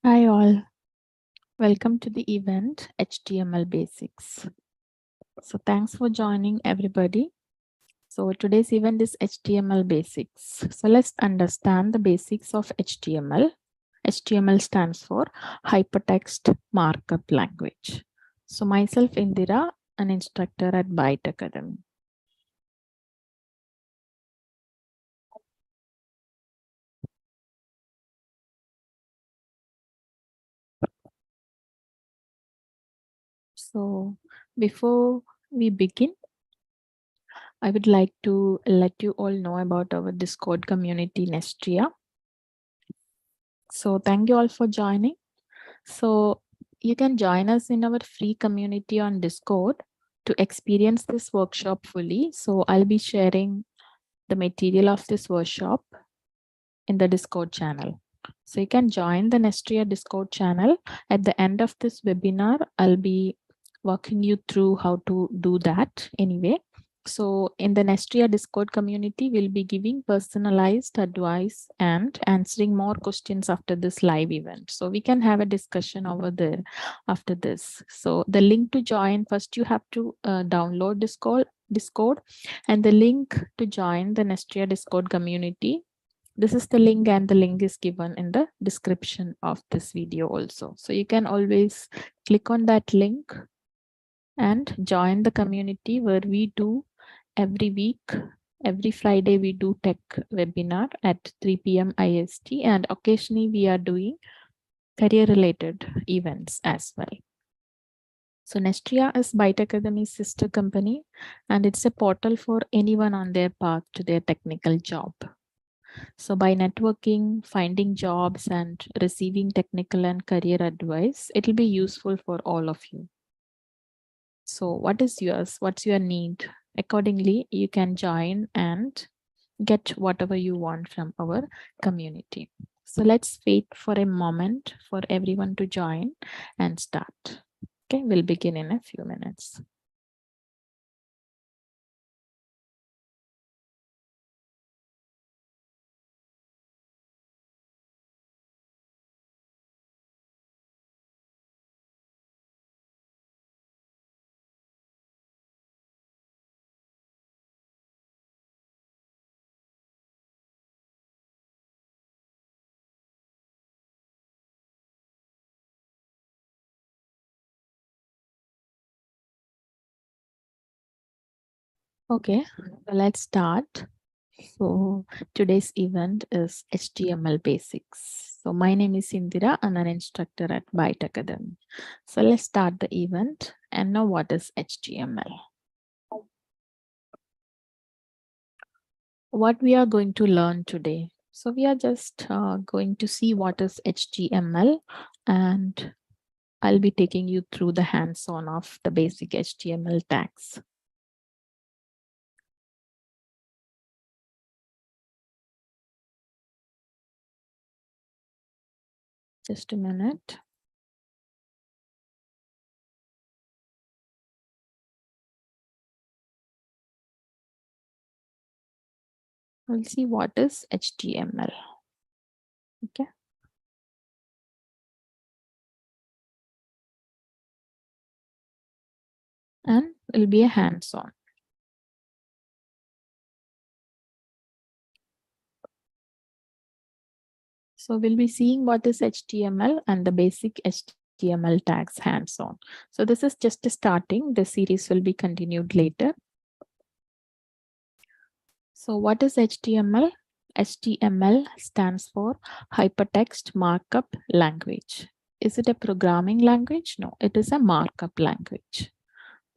Hi all, welcome to the event HTML Basics. So thanks for joining everybody. So today's event is HTML Basics. So let's understand the basics of HTML. HTML stands for Hypertext Markup Language. So myself Indira, an instructor at Byte Academy. So before we begin, I would like to let you all know about our Discord community, Nestria. So thank you all for joining. So you can join us in our free community on Discord to experience this workshop fully. So I'll be sharing the material of this workshop in the Discord channel. So you can join the Nestria Discord channel. At the end of this webinar, I'll be walking you through how to do that anyway. So in the Nestria Discord community, we'll be giving personalized advice and answering more questions after this live event. So we can have a discussion over there after this. So the link to join, first you have to download Discord, and the link to join the Nestria Discord community. This is the link, and the link is given in the description of this video also. So you can always click on that link and join the community where we do every week, every Friday, we do tech webinar at 3 p.m. IST, and occasionally we are doing career related events as well. So Nestria is Byte Academy's sister company, and it's a portal for anyone on their path to their technical job. So by networking, finding jobs, and receiving technical and career advice, it will be useful for all of you. So what is yours? What's your need? Accordingly, you can join and get whatever you want from our community. So let's wait for a moment for everyone to join and start. Okay, we'll begin in a few minutes. Okay, let's start. So today's event is HTML Basics. So my name is Indira. I'm an instructor at Byte Academy. So let's start the event and know what is HTML. What we are going to learn today. So we are just going to see what is HTML, and I'll be taking you through the hands-on of the basic HTML tags. Just a minute. We'll see what is HTML. Okay. And it'll be a hands-on. So we'll be seeing what is HTML and the basic HTML tags hands-on. So this is just a starting. The series will be continued later. So what is HTML? HTML stands for Hypertext Markup Language. Is it a programming language? No, it is a markup language.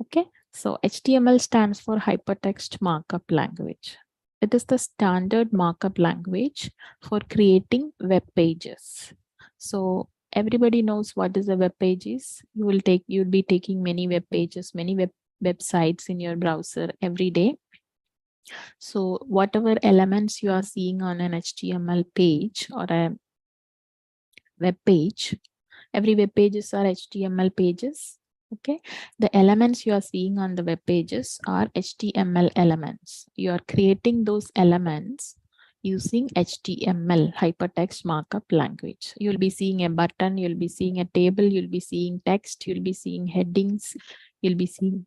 Okay, so HTML stands for Hypertext Markup Language. It is the standard markup language for creating web pages. So everybody knows what is a web page is. You'll be taking many web pages, many websites in your browser every day. So whatever elements you are seeing on an HTML page or a web page, every web pages are HTML pages. Okay, the elements you are seeing on the web pages are HTML elements. You are creating those elements using HTML, hypertext markup language. You'll be seeing a button, you'll be seeing a table, you'll be seeing text, you'll be seeing headings, you'll be seeing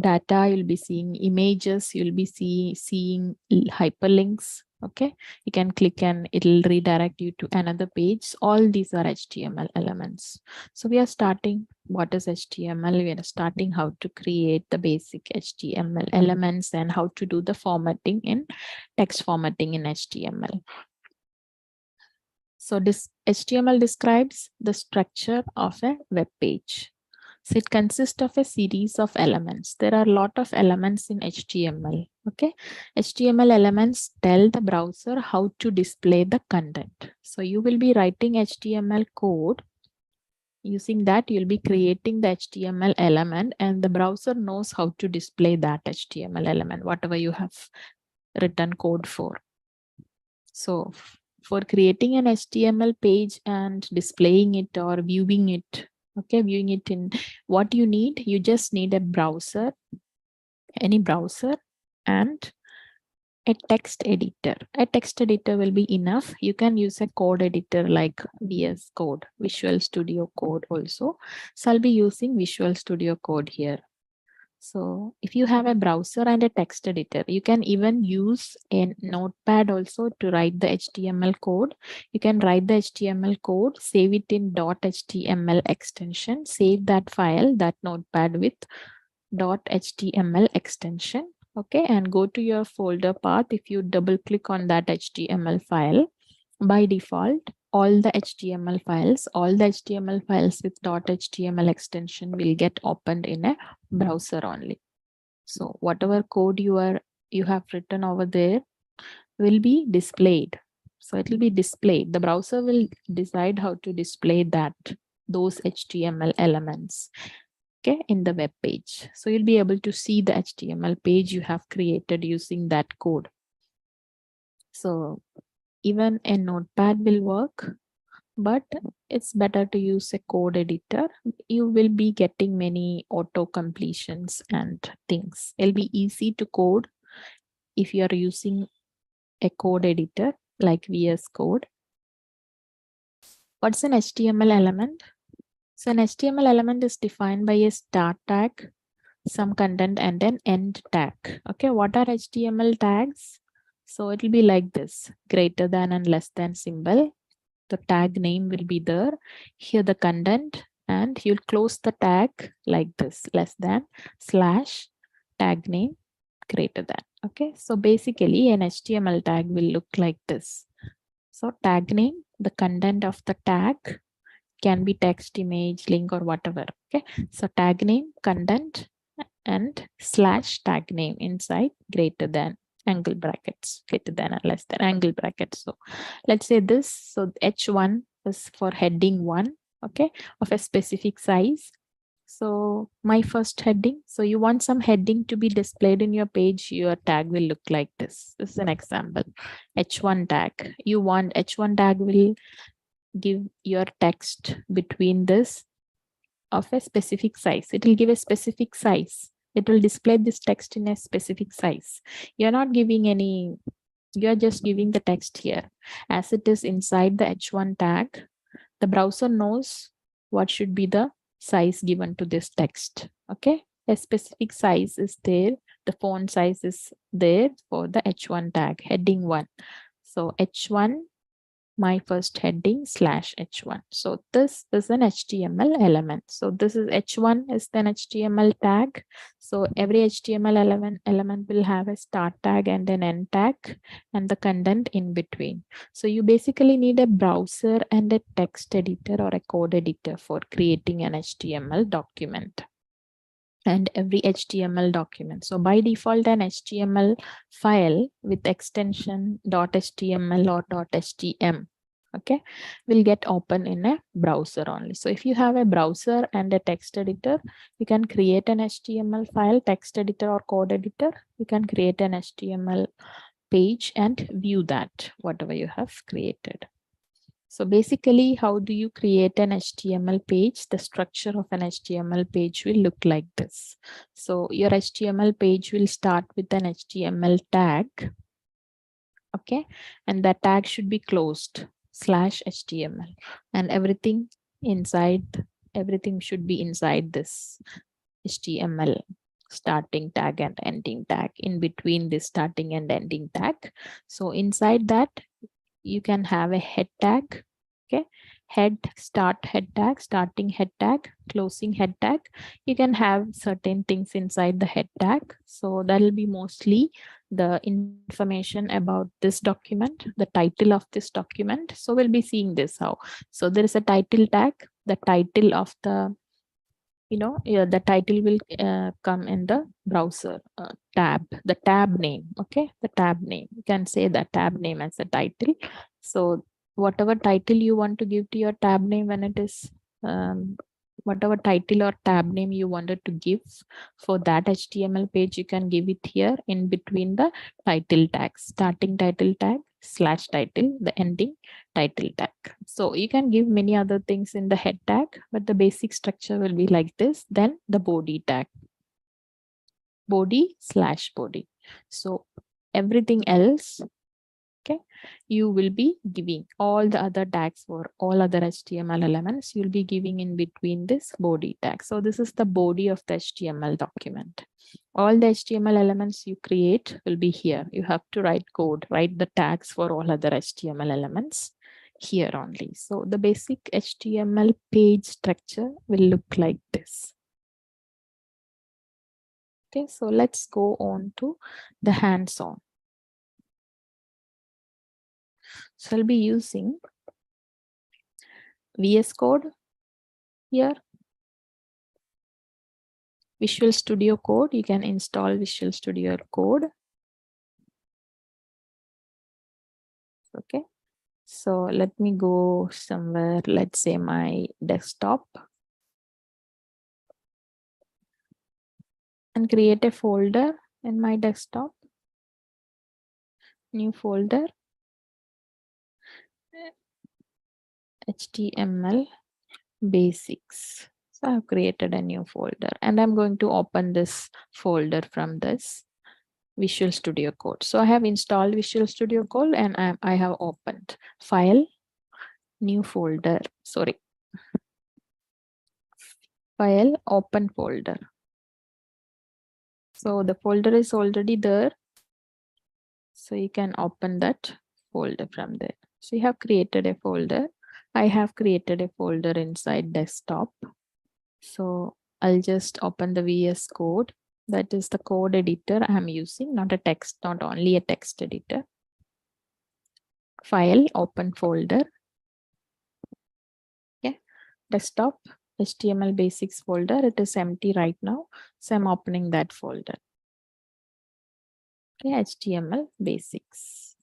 data, you'll be seeing images, you'll be seeing hyperlinks. Okay, you can click and it'll redirect you to another page. All these are HTML elements. So we are starting what is HTML. We are starting how to create the basic HTML elements and how to do the formatting in text formatting in HTML. So this HTML describes the structure of a web page. So it consists of a series of elements. There are a lot of elements in HTML. Okay, HTML elements tell the browser how to display the content. So you will be writing HTML code. Using that, you'll be creating the HTML element, and the browser knows how to display that HTML element, whatever you have written code for. So for creating an HTML page and displaying it or viewing it, okay, viewing it in what you need, you just need a browser, any browser, and a text editor. A text editor will be enough. You can use a code editor like VS Code, Visual Studio Code also. So I'll be using Visual Studio Code here. So if you have a browser and a text editor, you can even use a notepad also to write the HTML code. You can write the HTML code, save it in .html extension, save that file, that notepad with .html extension. Okay, and go to your folder path. If you double click on that HTML file, by default, all the HTML files with .html extension will get opened in a browser only. So whatever code you have written over there will be displayed. So it will be displayed. The browser will decide how to display those HTML elements, okay, in the web page. So you'll be able to see the HTML page you have created using that code. So even a notepad will work, but it's better to use a code editor. You will be getting many auto completions and things. It'll be easy to code if you are using a code editor like VS Code. What's an HTML element? So an HTML element is defined by a start tag, some content, and an end tag. Okay, what are HTML tags? So it will be like this: greater than and less than symbol. The tag name will be there. Here the content, and you'll close the tag like this: less than, slash, tag name, greater than. Okay, so basically an HTML tag will look like this. So tag name, the content of the tag, can be text, image, link, or whatever. Okay, so tag name, content, and slash tag name inside greater than angle brackets, greater than and less than angle brackets. So let's say this. So H1 is for heading 1, okay, of a specific size. So my first heading, so you want some heading to be displayed in your page, your tag will look like this. This is an example. H1 tag. You want H1 tag will give your text between this of a specific size. It will give a specific size. It will display this text in a specific size. You're not giving any, you're just giving the text here. As it is inside the H1 tag, the browser knows what should be the size given to this text. Okay, a specific size is there. The font size is there for the H1 tag, heading 1. So H1, my first heading slash H1. So this is an HTML element. So this is H1 is an HTML tag. So every HTML element will have a start tag and an end tag and the content in between. So you basically need a browser and a text editor or a code editor for creating an HTML document and every HTML document. So by default, an HTML file with extension .html or .htm, okay, will get open in a browser only. So if you have a browser and a text editor, you can create an HTML file, text editor or code editor. You can create an HTML page and view that, whatever you have created. So basically, how do you create an HTML page? The structure of an HTML page will look like this. So your HTML page will start with an HTML tag. Okay, and that tag should be closed /html, and everything should be inside this HTML starting tag and ending tag, in between this starting and ending tag. So inside that you can have a head tag. Okay, head tag, starting head tag, closing head tag. You can have certain things inside the head tag. So that will be mostly the information about this document, the title of this document. So we'll be seeing this how. So there is a title tag, the title of the, yeah, the title will come in the browser tab, the tab name. Okay, the tab name, you can say the tab name as a title. So whatever title you want to give to your tab name, when it is whatever title or tab name you wanted to give for that HTML page, you can give it here in between the title tag, starting title tag /title, the ending title tag. So you can give many other things in the head tag, but the basic structure will be like this. Then the body tag, body/body. So everything else, okay, you will be giving all the other tags for all other HTML elements. You'll be giving in between this body tag. So this is the body of the HTML document. All the HTML elements you create will be here. You have to write code, write the tags for all other HTML elements here only. So the basic HTML page structure will look like this. Okay, so let's go on to the hands-on. So I'll be using VS Code here, Visual Studio Code. You can install Visual Studio Code. Okay, so let me go somewhere, let's say my desktop, and create a folder in my desktop. New folder, HTML basics. So I've created a new folder, and I'm going to open this folder from this Visual Studio Code. So I have installed Visual Studio Code, and I have opened file, new folder, sorry, file, open folder. So the folder is already there. So you can open that folder from there. So you have created a folder. I have created a folder inside desktop. So I'll just open the VS Code. That is the code editor I'm using, not a text, not only a text editor. File, open folder. Okay, desktop, HTML basics folder. It is empty right now. So I'm opening that folder. Okay, HTML basics.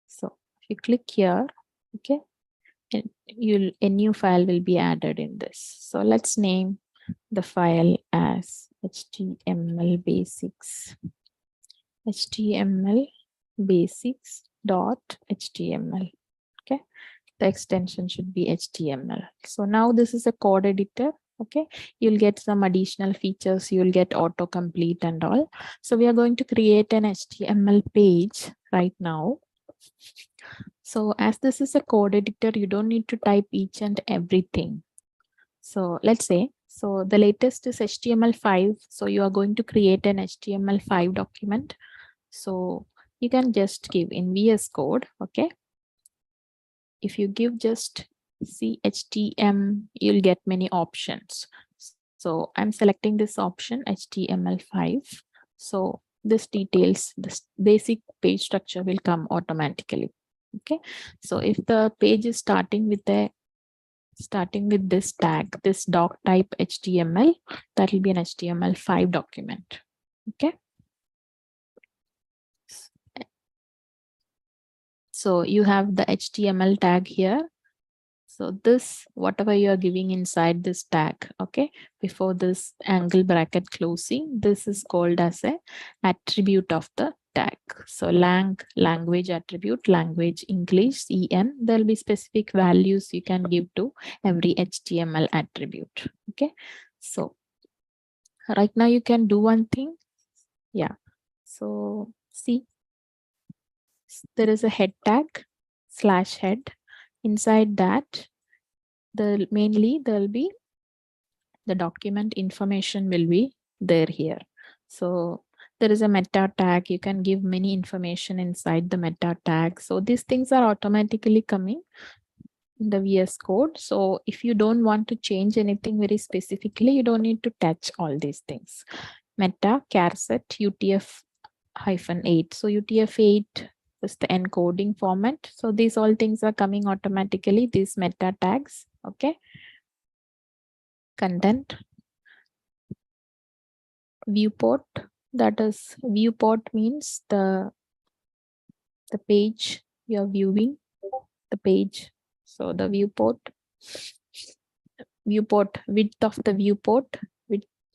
So if you click here, okay, and a new file will be added in this. So let's name the file as HTML basics. HTML basics.html. Okay, the extension should be HTML. So now this is a code editor. Okay, you'll get some additional features. You'll get autocomplete and all. So we are going to create an HTML page right now. So as this is a code editor, you don't need to type each and everything. So let's say, so the latest is HTML5. So you are going to create an HTML5 document. So you can just give in VS Code. Okay, if you give just CHTM, you'll get many options. So I'm selecting this option HTML5. So this details, this basic page structure will come automatically. Okay, so if the page is starting with this tag, this doc type HTML, that will be an HTML5 document. Okay, so you have the HTML tag here. So this, whatever you are giving inside this tag, okay, before this angle bracket closing, this is called as a attribute of the tag. So language attribute, language English, EN, there'll be specific values you can give to every HTML attribute. Okay, so right now you can do one thing. Yeah, so see, there is a head tag /head. Inside that, mainly there'll be the document information will be there here. So there is a meta tag. You can give many information inside the meta tag. So these things are automatically coming in the VS Code. So if you don't want to change anything very specifically, you don't need to touch all these things. Meta charset UTF-8. So UTF-8 is the encoding format. So these all things are coming automatically, these meta tags. Okay. Content. Viewport. That is, viewport means the page you're viewing, the page. So the viewport width of the viewport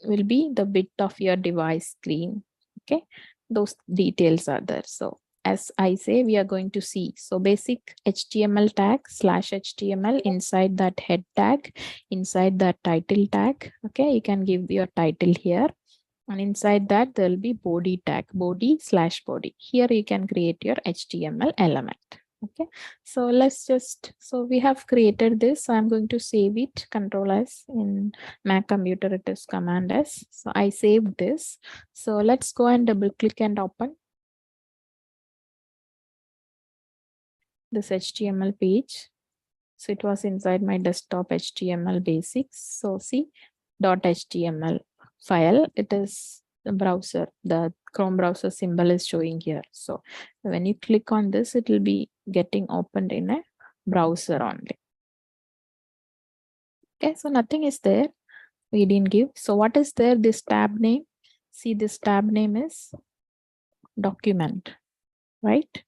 will be the width of your device screen. Okay, those details are there. So as I say, we are going to see. So basic HTML tag /HTML, inside that head tag, inside that title tag. Okay, you can give your title here. And inside that, there will be body tag, body/body. Here you can create your HTML element. Okay, so so we have created this. So I'm going to save it, Control S. In Mac computer, it is Command S. So I saved this. So let's go and double click and open this HTML page. So it was inside my desktop HTML basics. So see, .html file, it is the browser, the Chrome browser symbol is showing here. So when you click on this, it will be getting opened in a browser only. Okay, so nothing is there. We didn't give. So what is there? This tab name. See, this tab name is document, right?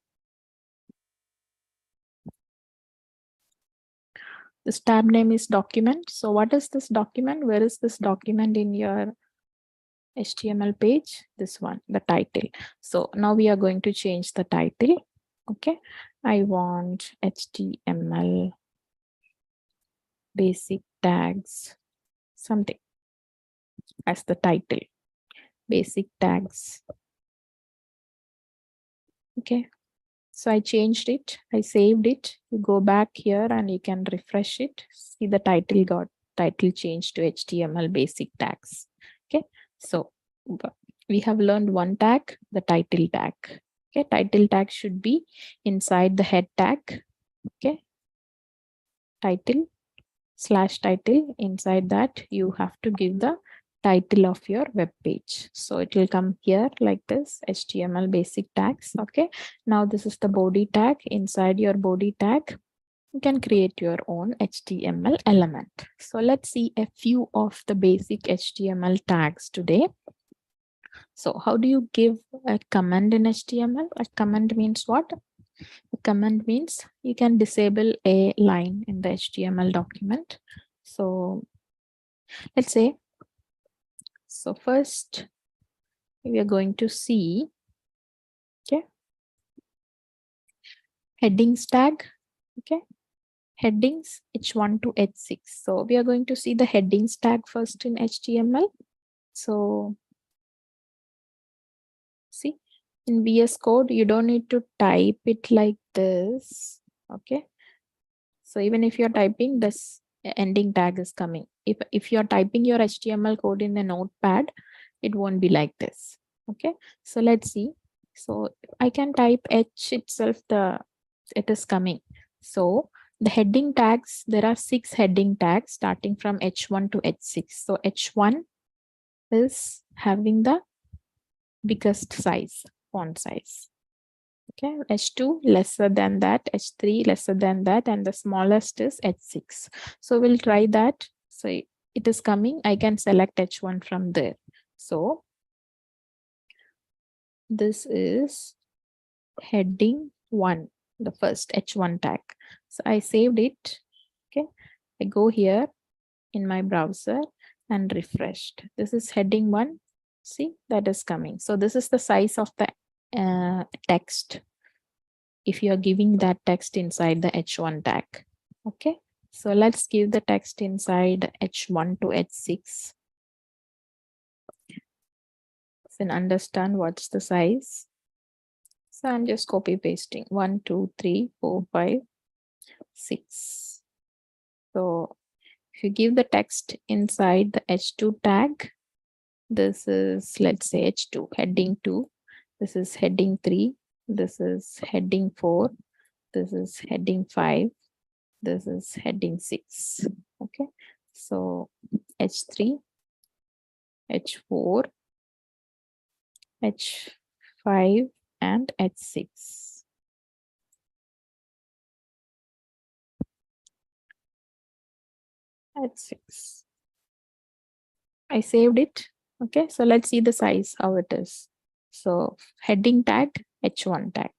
This tab name is document. So what is this document? Where is this document in your HTML page? This one, the title. So now we are going to change the title. Okay, I want HTML basic tags, something as the title, basic tags. Okay, so I changed it, I saved it. You go back here and you can refresh it. See, the title changed to HTML basic tags. Okay, so we have learned one tag, the title tag. Okay, title tag should be inside the head tag. Okay, title /title. Inside that, you have to give the title of your web page. So it will come here like this, HTML basic tags. Okay, now this is the body tag. Inside your body tag, you can create your own HTML element. So let's see a few of the basic HTML tags today. So how do you give a command in HTML? A command means what? A command means you can disable a line in the HTML document. So let's say, so first we are going to see, okay, headings tag. Okay, headings H1 to H6. So we are going to see the headings tag first in HTML. So see, in VS Code, you don't need to type it like this. Okay, so even if you're typing, this ending tag is coming. If you're typing your HTML code in a notepad, it won't be like this. Okay, so let's see. So I can type H itself, it is coming. So the heading tags, there are 6 heading tags starting from H1 to H6. So H1 is having the biggest size, font size. Okay, H2 lesser than that, H3 lesser than that, and the smallest is H6. So we'll try that. So it is coming. I can select H1 from there. So this is heading 1, the first H1 tag. So I saved it. Okay, I go here in my browser and refreshed. This is heading 1. See, that is coming. So this is the size of the text if you are giving that text inside the H1 tag. Okay, so let's give the text inside H1 to H6. Then understand what's the size. So I'm just copy pasting 1, 2, 3, 4, 5, 6. So if you give the text inside the H2 tag, this is, let's say, H2, heading 2. This is heading 3. This is heading 4. This is heading 5. This is heading 6. Okay. So H3, H4, H5, and H6. H6. I saved it. Okay, so let's see the size, how it is. So heading tag, H1 tag.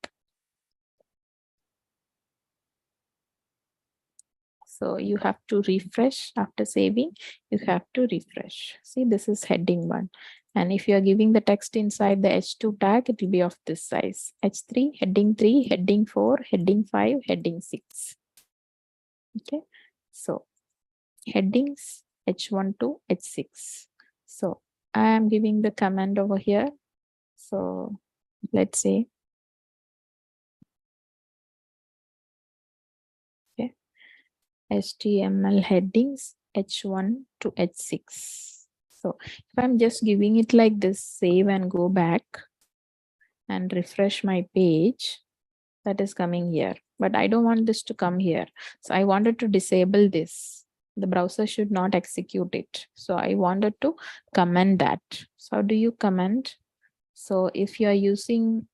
So you have to refresh after saving. You have to refresh. See, this is heading 1. And if you are giving the text inside the H2 tag, it will be of this size. H3, heading 3, heading 4, heading 5, heading 6. Okay, so headings H1 to H6. So I am giving the command over here. So let's say, okay, HTML headings H1 to H6. So if I'm just giving it like this, save and go back and refresh my page, that is coming here. But I don't want this to come here. So I wanted to disable this. The browser should not execute it. So I wanted to comment that. So how do you comment? So if you are using,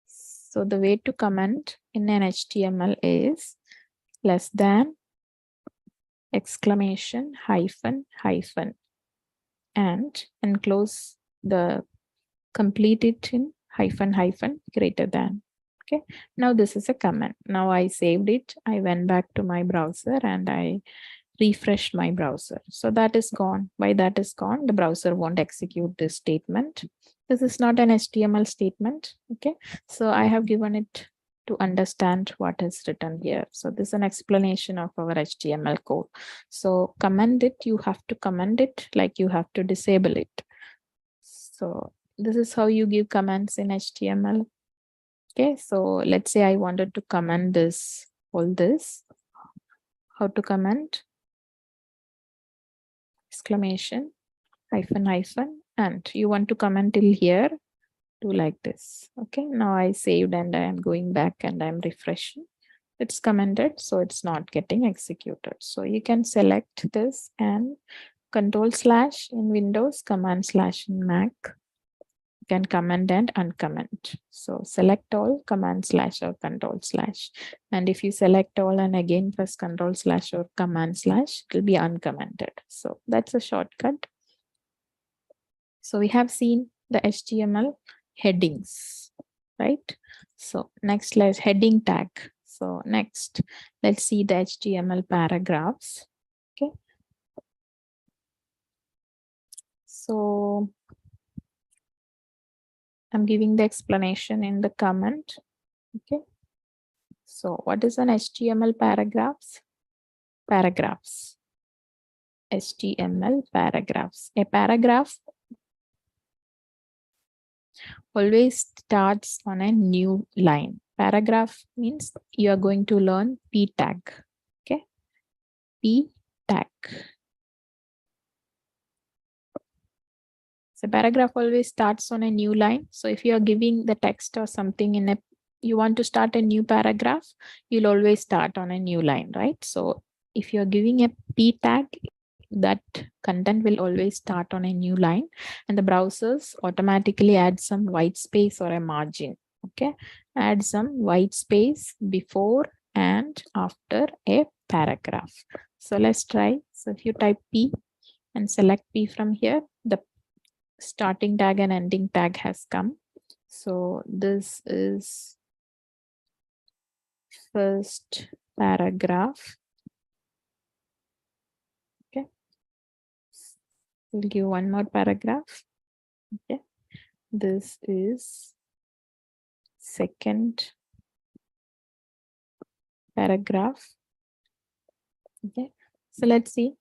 so the way to comment in an HTML is less than, exclamation, hyphen, hyphen, and enclose the, complete it in hyphen, hyphen, greater than. Okay, now this is a comment. Now I saved it. I went back to my browser and I refreshed my browser. So that is gone. Why that is gone? The browser won't execute this statement. This is not an HTML statement. Okay, so I have given it to understand what is written here. So this is an explanation of our HTML code. So comment it, you have to comment it like you have to disable it. So this is how you give commands in HTML. Okay, so let's say I wanted to comment this, all this. How to comment? Exclamation, hyphen, hyphen, and you want to comment till here, do like this. Okay, now I saved and I am going back and I'm refreshing. It's commented, so it's not getting executed. So you can select this and control slash in Windows, command slash in Mac. You can comment and uncomment. So select all, command slash or control slash. And if you select all and again press control slash or command slash, it will be uncommented. So that's a shortcut. So we have seen the HTML headings, right? So next, let's heading tag. So next, let's see the HTML paragraphs. Okay. So I'm giving the explanation in the comment. Okay. So what is an HTML paragraphs? Paragraphs. HTML paragraphs. A paragraph always starts on a new line. Paragraph means you are going to learn P tag. Okay. P tag. So paragraph always starts on a new line. So if you are giving the text or something in a, you want to start a new paragraph, you'll always start on a new line, right? So if you're giving a P tag, that content will always start on a new line and the browsers automatically add some white space or a margin. Okay, add some white space before and after a paragraph. So let's try. So if you type P and select P from here, the starting tag and ending tag has come. So this is first paragraph. Okay, we'll give one more paragraph. Okay, this is second paragraph. Okay, so let's see.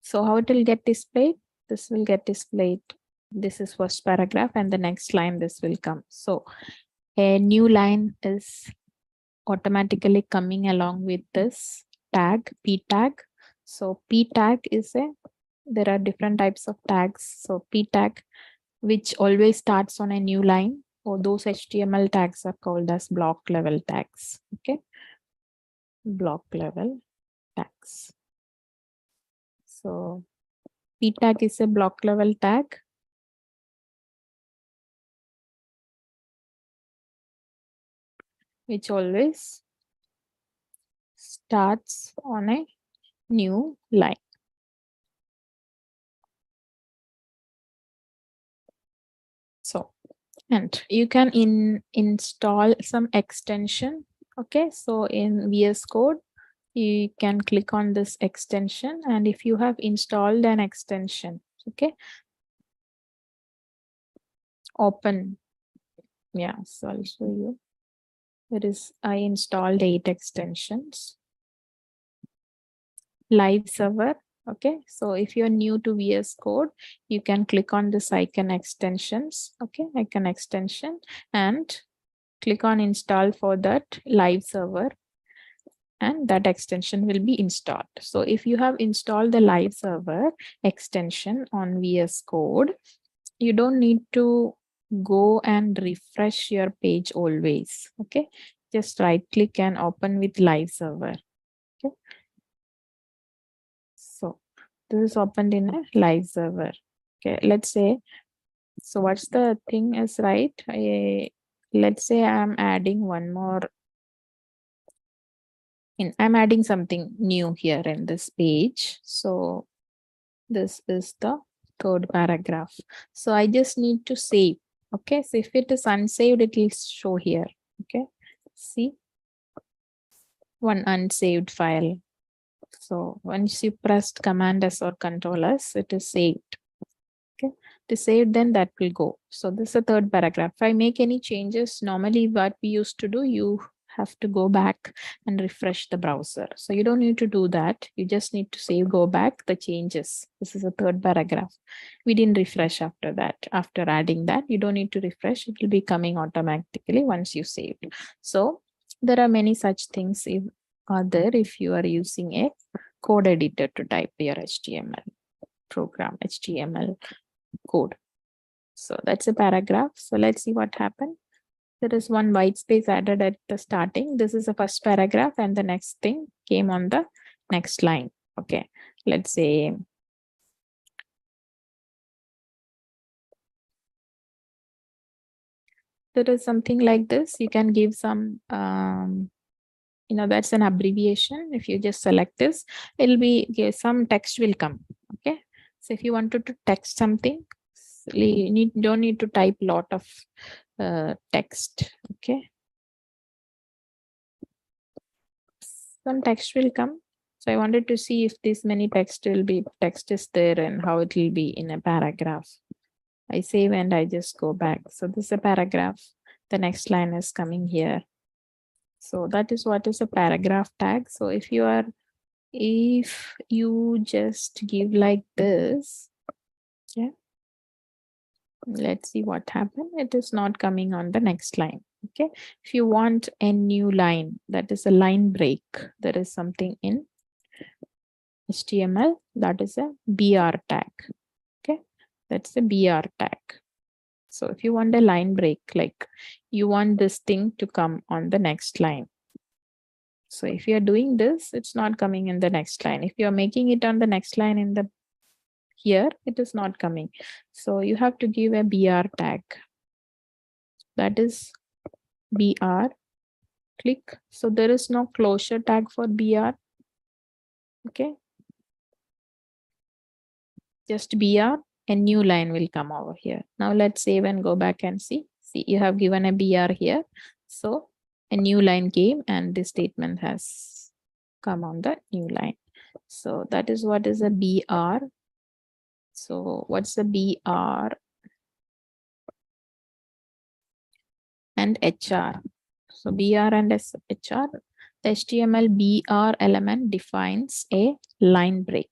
So how it will get displayed? This will get displayed This is first paragraph, and the next line this will come. So a new line is automatically coming along with this tag, p tag. So p tag is there are different types of tags. So p tag, which always starts on a new line, or those HTML tags are called as block level tags. Okay, block level tags. So p tag is a block level tag. Which always starts on a new line. So, and you can install some extension. Okay, so in VS Code, you can click on this extension, and if you have installed an extension, okay, open. Yeah, so I'll show you. I installed 8 extensions. Live server. Okay, so if you're new to VS Code, you can click on this icon extensions. Okay, icon extension, and click on install for that live server, and that extension will be installed. So if you have installed the live server extension on VS Code, you don't need to go and refresh your page always. Okay, just right click and open with live server. Okay, so this is opened in a live server. Okay, let's say, so what's the thing is right? Let's say I'm adding one more. I'm adding something new here in this page. So this is the third paragraph. So I just need to save. Okay, so if it is unsaved, it will show here. Okay, see, one unsaved file. So once you pressed Command S or Control S, it is saved. Okay, to save, then that will go. So this is the third paragraph. If I make any changes, normally what we used to do, you have to go back and refresh the browser. So you don't need to do that. You just need to save, go back the changes. This is the third paragraph. We didn't refresh after that. After adding that, you don't need to refresh. It will be coming automatically once you saved. So there are many such things are there if you are using a code editor to type your HTML program, HTML code. So that's a paragraph. So let's see what happened. There is one white space added at the starting. This is the first paragraph, and the next thing came on the next line. Okay, let's say there is something like this. You can give some, that's an abbreviation. If you just select this, it'll be some text will come. Okay, so if you wanted to text something, you don't need to type lot of text. Okay, some text will come. So I wanted to see if this many text is there and how it will be in a paragraph. I save and I just go back. So this is a paragraph. The next line is coming here. So that is what is a paragraph tag. So if you just give like this, yeah, let's see what happened. It is not coming on the next line. Okay, if you want a new line, that is a line break, there is something in HTML, that is a BR tag. Okay, that's a BR tag. So if you want a line break, like you want this thing to come on the next line. So if you're doing this, it's not coming in the next line. If you're making it on the next line here, it is not coming. So you have to give a BR tag. That is BR. Click. So there is no closure tag for BR. Okay. Just BR, a new line will come over here. Now let's save and go back and see. See, you have given a BR here. So a new line came and this statement has come on the new line. So that is what is a BR. So what's the BR and HR? So BR and HR, the HTML BR element defines a line break.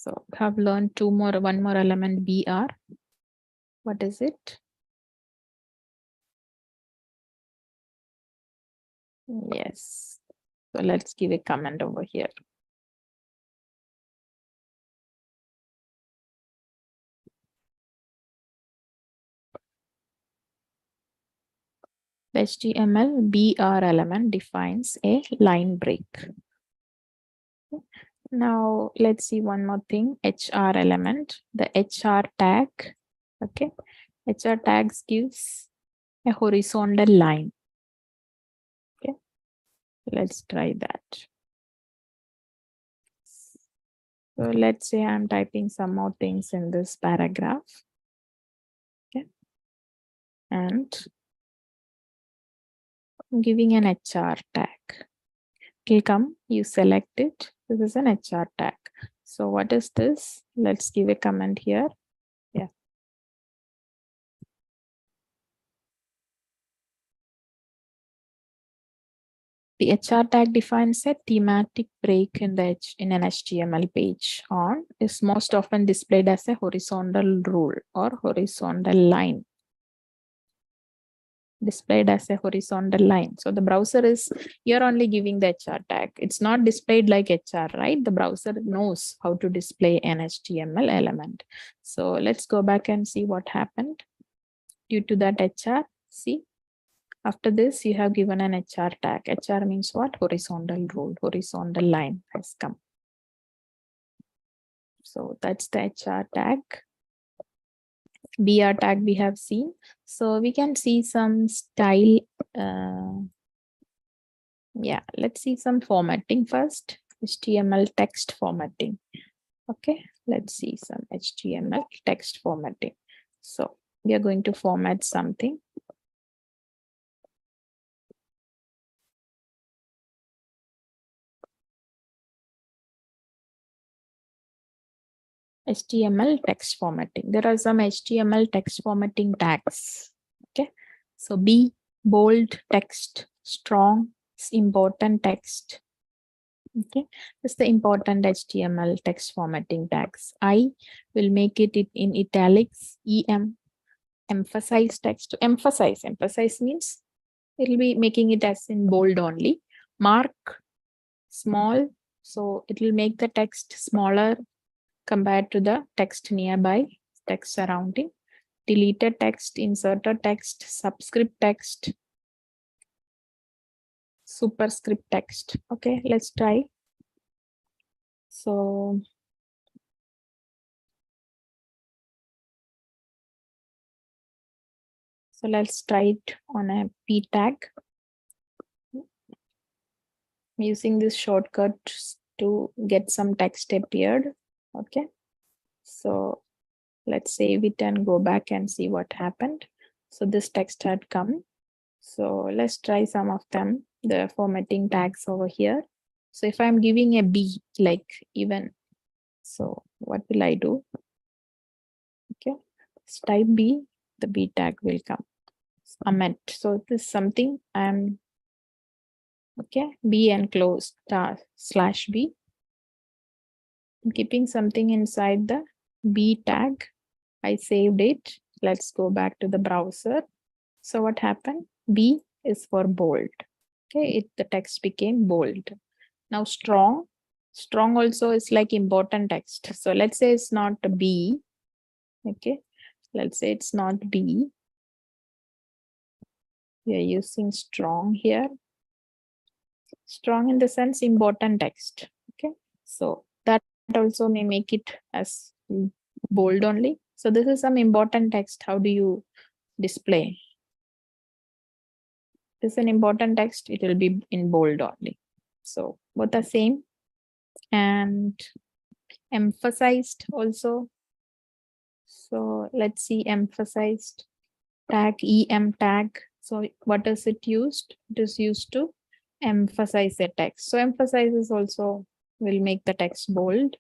So have learned one more element, BR. What is it? Yes. So let's give a comment over here. The HTML BR element defines a line break. Now let's see one more thing, HR element, the HR tag. Okay, HR tags gives a horizontal line. Okay, let's try that. So let's say I'm typing some more things in this paragraph. Okay, and I'm giving an HR tag. It'll come, you select it. This is an HR tag. So what is this? Let's give a comment here. Yeah. The HR tag defines a thematic break in an HTML page. On is most often displayed as a horizontal rule or horizontal line. Displayed as a horizontal line. So the browser is, you're only giving the HR tag. It's not displayed like HR, right? The browser knows how to display an HTML element. So let's go back and see what happened due to that HR. See, after this, you have given an HR tag. HR means what? Horizontal rule, horizontal line has come. So that's the HR tag. BR tag we have seen. So we can see some style. Yeah, let's see some formatting first. HTML text formatting. Okay, let's see some HTML text formatting. So we are going to format something. HTML text formatting. There are some HTML text formatting tags. Okay, so B, bold text, strong, important text. Okay, this is the important HTML text formatting tags. I will make it in italics. EM, emphasize text. To emphasize. Emphasize means it will be making it as in bold only. Mark, small. So it will make the text smaller compared to the text nearby, text surrounding. Deleted text, inserted text, subscript text, superscript text. Okay, let's try. So let's try it on a P tag. I'm using this shortcut to get some text appeared. Okay, so let's save it and go back and see what happened. So this text had come. So let's try some of them, the formatting tags over here. So if I'm giving a B, like even, so what will I do? Okay, let's type B, the B tag will come. Comment. So this is something I'm, okay, B enclosed slash B. I'm keeping something inside the B tag. I saved it. Let's go back to the browser. So what happened? B is for bold. Okay, the text became bold. Now strong. Strong also is like important text. So let's say it's not a B. Okay, let's say it's not B. We are using strong here. Strong in the sense important text. Okay, so that also may make it as bold only. So this is some important text. How do you display? This is an important text. It will be in bold only. So both are same. And emphasized also. So let's see emphasized tag, EM tag. So what is it used? It is used to emphasize a text. So emphasizes also will make the text bold.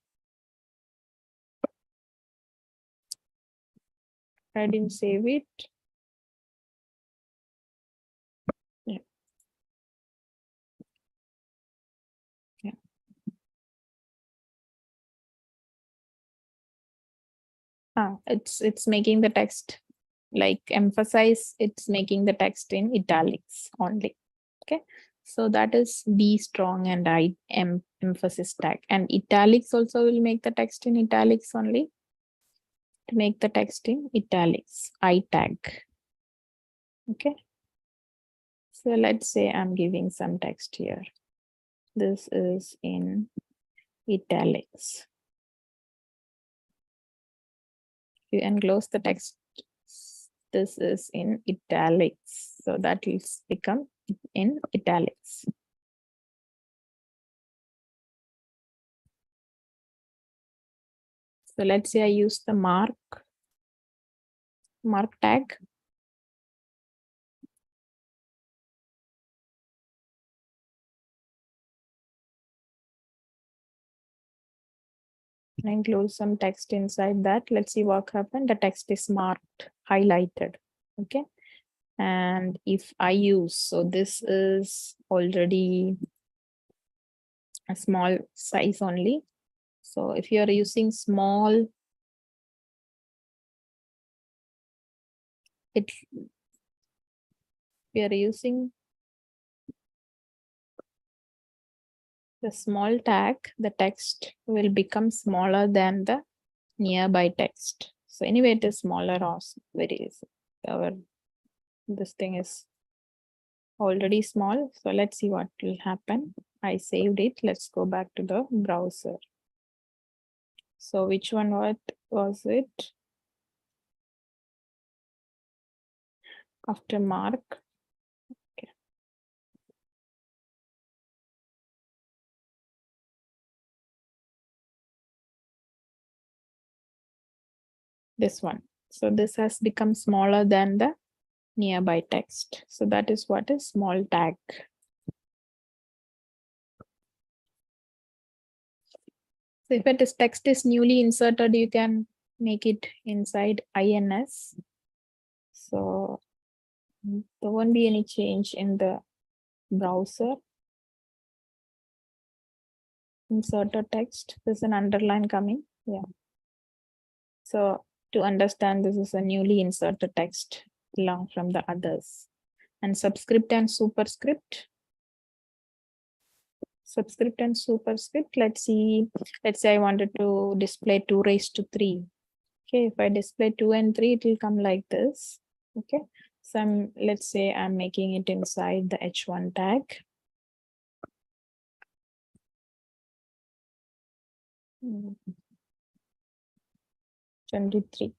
I didn't save it. Yeah. Yeah. It's making the text like emphasize, it's making the text in italics only. Okay, so that is be strong and I am emphasis tag, and italics also will make the text in italics only. To make the text in italics, I tag. Okay, so let's say I'm giving some text here. This is in italics. You enclose the text. This is in italics, so that will become in italics. So let's say I use the mark tag. And include some text inside that. Let's see what happened. The text is marked, highlighted. Okay. And if I use, so this is already a small size only. So if you are using small, we are using the small tag, the text will become smaller than the nearby text. So anyway, it is smaller or very easy. This thing is already small. So let's see what will happen. I saved it. Let's go back to the browser. So which one was it? After mark. Okay. This one. So this has become smaller than the nearby text. So that is what is small tag. So if it is text is newly inserted, you can make it inside INS. So there won't be any change in the browser. Inserted text, there's an underline coming. Yeah. So to understand, this is a newly inserted text along from the others. And subscript and superscript. Subscript and superscript. Let's say I wanted to display 2 raised to 3. Okay, if I display 2 and 3, it will come like this. Okay, so let's say I'm making it inside the H1 tag. Mm. 23.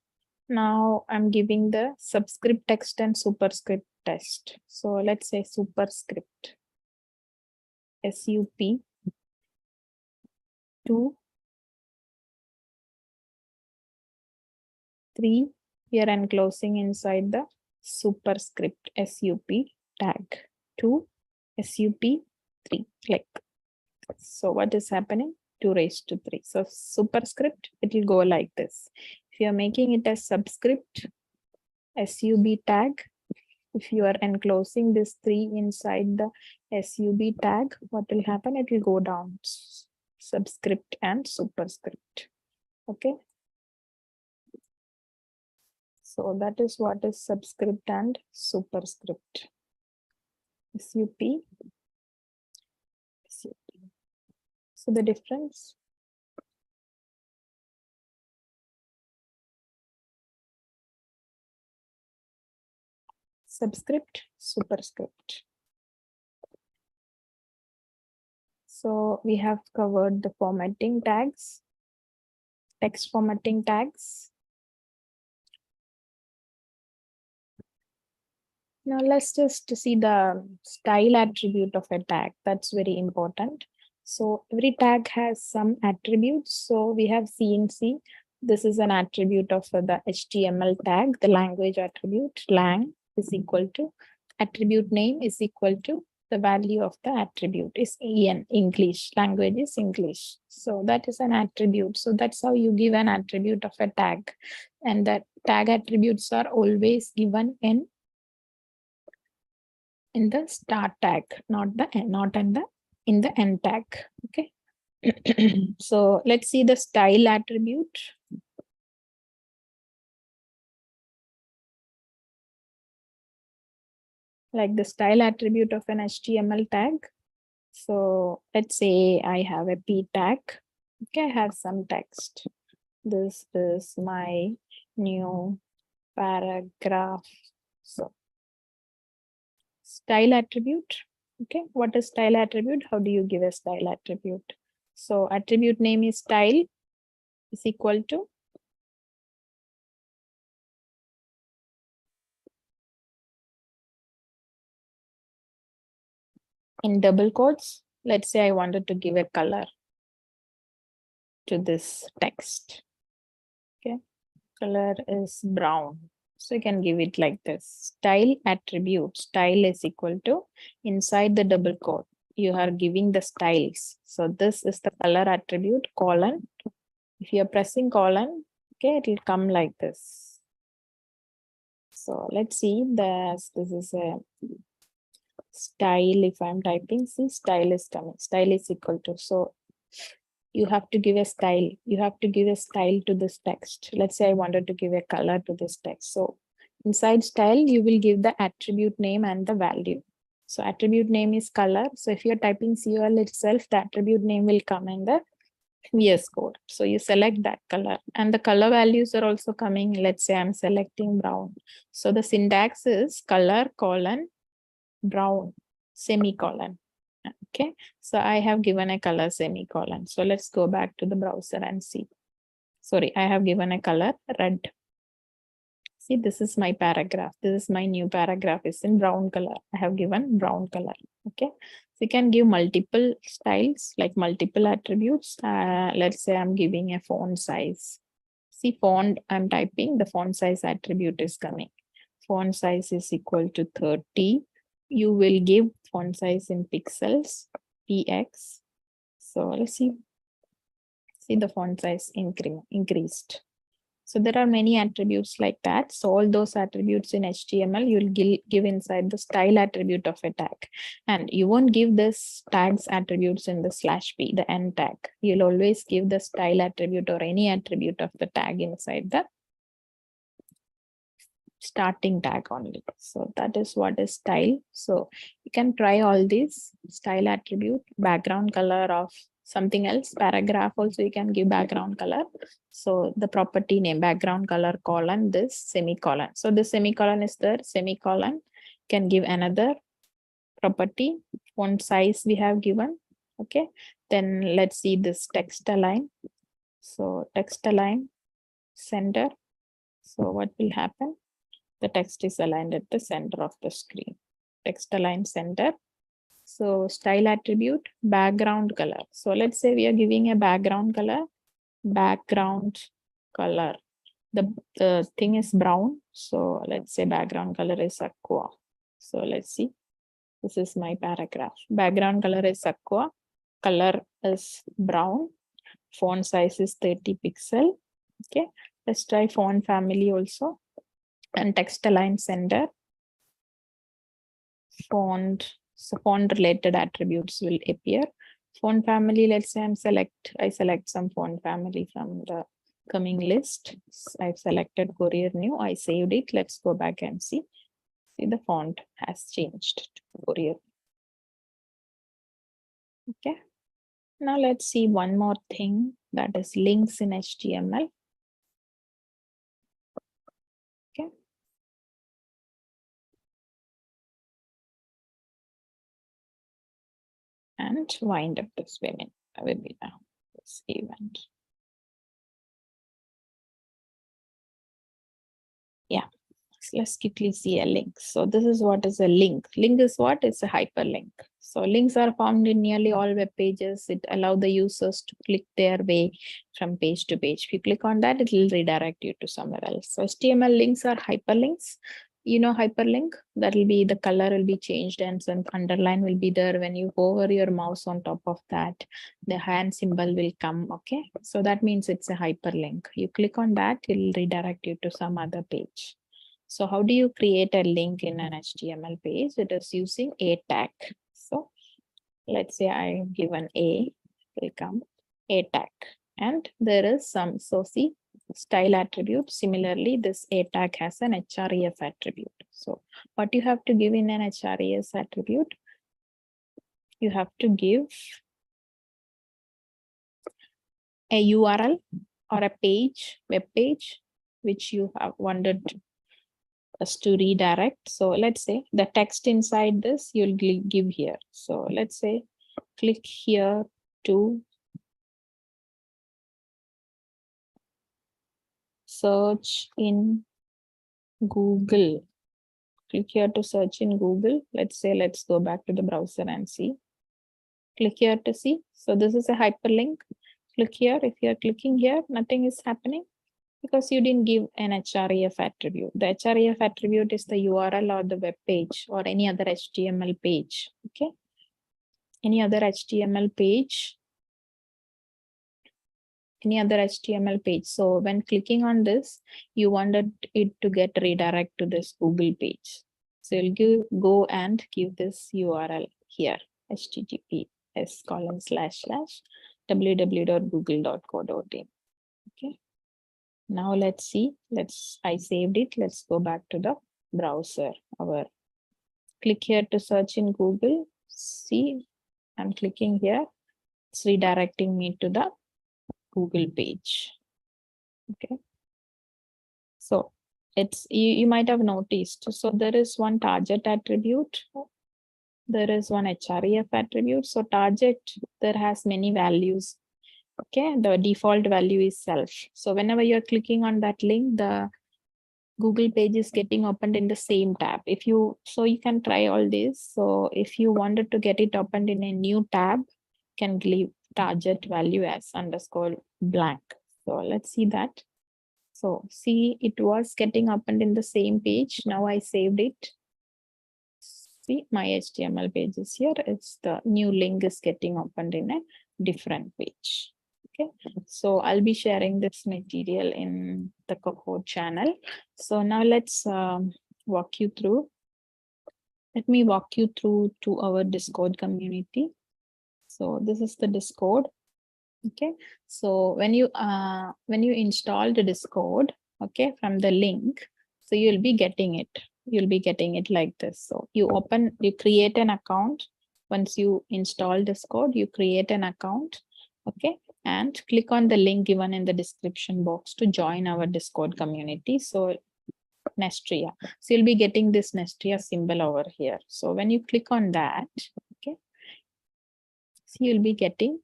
Now I'm giving the subscript text and superscript text. So let's say superscript SUP 2, 3. Here I'm closing inside the superscript SUP tag 2 SUP 3, like so. What is happening? 2 raised to 3. So superscript, it will go like this. If you are making it as subscript SUB tag, if you are enclosing this 3 inside the SUB tag, what will happen? It will go down subscript and superscript. Okay. So that is what is subscript and superscript. SUP. So the difference. Subscript, superscript. So we have covered the formatting tags, text formatting tags. Now let's just see the style attribute of a tag. That's very important. So every tag has some attributes. So we have CNC. This is an attribute of the HTML tag, the language attribute. Lang is equal to attribute name is equal to the value of the attribute is EN, English. Language is English. So that is an attribute. So that's how you give an attribute of a tag. And that tag attributes are always given in the start tag, not in the end tag. Okay. So let's see the style attribute. like the style attribute of an HTML tag. So let's say I have a P tag. Okay, I have some text. This is my new paragraph. So style attribute. Okay, what is style attribute? How do you give a style attribute? So attribute name is style is equal to in double quotes. Let's say I wanted to give a color to this text. Okay, color is brown. So you can give it like this. Style attribute. Style is equal to inside the double quote. You are giving the styles. So this is the color attribute colon. If you are pressing colon, okay, it will come like this. So let's see this is a style. If I'm typing, see style is coming. Style is equal to. So you have to give a style. You have to give a style to this text. Let's say I wanted to give a color to this text. So inside style, you will give the attribute name and the value. So attribute name is color. So if you're typing COL itself, the attribute name will come in the VS Code. So you select that color and the color values are also coming. Let's say I'm selecting brown. So the syntax is color colon brown semicolon. Okay, so I have given a color semicolon. So let's go back to the browser and see. Sorry, I have given a color red. See, this is my paragraph. This is my new paragraph. It's in brown color. I have given brown color. Okay, so you can give multiple styles, like multiple attributes. Let's say I'm giving a font size. See, font I'm typing, the font size attribute is coming. Font size is equal to 30. You will give font size in pixels, px. So let's see the font size increased. So there are many attributes like that. So all those attributes in HTML, you'll give inside the style attribute of a tag. And you won't give this tags attributes in the /p, the end tag. You'll always give the style attribute or any attribute of the tag inside the starting tag only. So that is what is style. So you can try all these style attribute, background color of something else, paragraph also you can give background color. So the property name, background color colon, this semicolon. So the semicolon is there, semicolon can give another property, font size we have given. Okay, then let's see this text align. So text align center. So what will happen? The text is aligned at the center of the screen. Text align center. So style attribute, background color. So let's say we are giving a background color. Background color. The thing is brown. So let's say background color is aqua. So let's see. This is my paragraph. Background color is aqua. Color is brown. Font size is 30 pixel. Okay. Let's try font family also. And text align center. Font. So font related attributes will appear. Font family, let's say I select some font family from the coming list. I've selected Courier New. I saved it. Let's go back and see. See, the font has changed to Courier. Okay. Now let's see one more thing, that is links in HTML. Okay. And wind up this webinar, this event. Yeah, so let's quickly see a link. So this is what is a link. Link is what? It's a hyperlink. So links are found in nearly all web pages. It allows the users to click their way from page to page. If you click on that, it will redirect you to somewhere else. So HTML links are hyperlinks. You know, hyperlink, that will be the color will be changed and some underline will be there. When you hover your mouse on top of that, the hand symbol will come. Okay, so that means it's a hyperlink. You click on that, it will redirect you to some other page. So how do you create a link in an HTML page? It is using a tag. So let's say I given a, will come a tag, and there is some, so see, style attribute. Similarly, this a tag has an href attribute. So what you have to give in an HRES attribute, you have to give a URL or a page, web page, which you have wanted us to redirect. So let's say the text inside this you'll give here. So let's say click here to search in Google. Click here to search in Google. Let's say, let's go back to the browser and see. Click here to see. So this is a hyperlink. Click here. If you're clicking here, nothing is happening because you didn't give an href attribute. The href attribute is the URL or the web page or any other HTML page. Okay. Any other HTML page. Any other HTML page. So when clicking on this, you wanted it to get redirect to this Google page. So you'll go and give this URL here, https://www.google.co.in. Okay. Now let's see. I saved it. Let's go back to the browser. Click here to search in Google. See, I'm clicking here. It's redirecting me to the Google page. Okay. So it's you might have noticed. So there is one target attribute. There is one href attribute. So target, there has many values. Okay, the default value is self. So whenever you're clicking on that link, the Google page is getting opened in the same tab. You can try all this. So if you wanted to get it opened in a new tab, can leave target value as _blank. So let's see that. So see, it was getting opened in the same page. Now I saved it. See, my HTML page is here. It's the new link is getting opened in a different page. Okay, so I'll be sharing this material in the Cohort channel. So now let's walk you through. Let me walk you through to our Discord community. So this is the Discord. Okay, so when you install the Discord, okay, from the link, so you'll be getting it. You'll be getting it like this. So you create an account. Once you install Discord, you create an account. Okay, and click on the link given in the description box to join our Discord community. So Nestria. So you'll be getting this Nestria symbol over here. So when you click on that, okay, so you'll be getting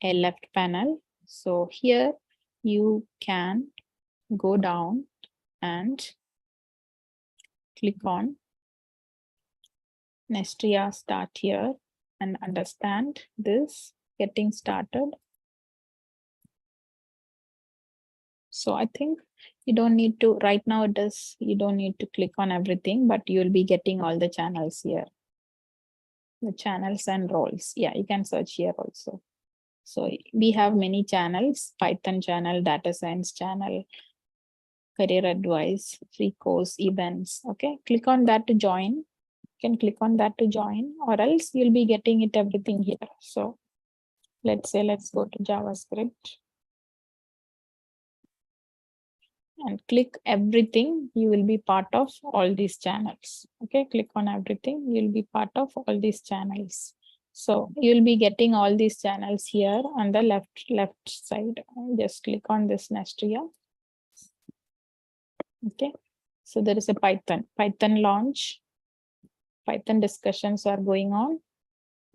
a left panel. So here you can go down and click on Nestria start here and understand this getting started. So I think you don't need to right now you don't need to click on everything, but you'll be getting all the channels here. The channels and roles. Yeah, you can search here also. So we have many channels: Python channel, data science channel, career advice, free course, events. Okay, click on that to join. You can click on that to join, or else you'll be getting it everything here. So let's go to JavaScript and click everything. You will be part of all these channels. Okay, click on everything. You'll be part of all these channels. So you'll be getting all these channels here on the left side. Just click on this Nestria. Okay, so there is a Python launch. Python discussions are going on.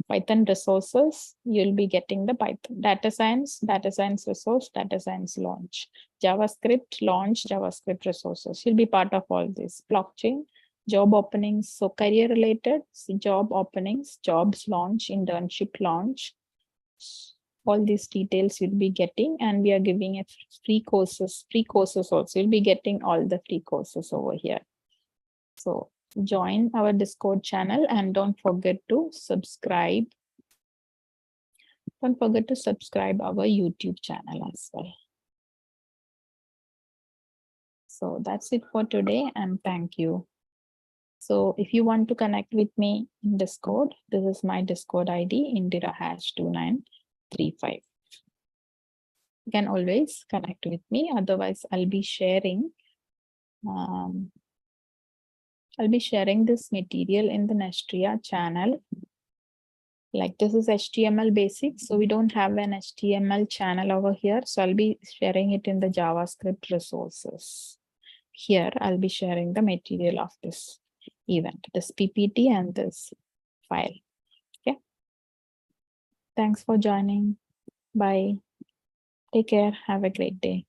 Python resources, you'll be getting the Python data science resource, data science launch, JavaScript launch, JavaScript resources. You'll be part of all this. Blockchain, job openings, so career related, job openings, jobs launch, internship launch. All these details you'll be getting, and we are giving it free courses also. You'll be getting all the free courses over here. So join our Discord channel and don't forget to subscribe. Don't forget to subscribe our YouTube channel as well. So that's it for today, and thank you. So if you want to connect with me in Discord, this is my Discord ID, Indira#2935. You can always connect with me. Otherwise, I'll be sharing I'll be sharing this material in the Nestria channel. Like this is HTML basics. So we don't have an HTML channel over here. So I'll be sharing it in the JavaScript resources. Here, I'll be sharing the material of this event, this PPT and this file. Okay. Thanks for joining. Bye. Take care. Have a great day.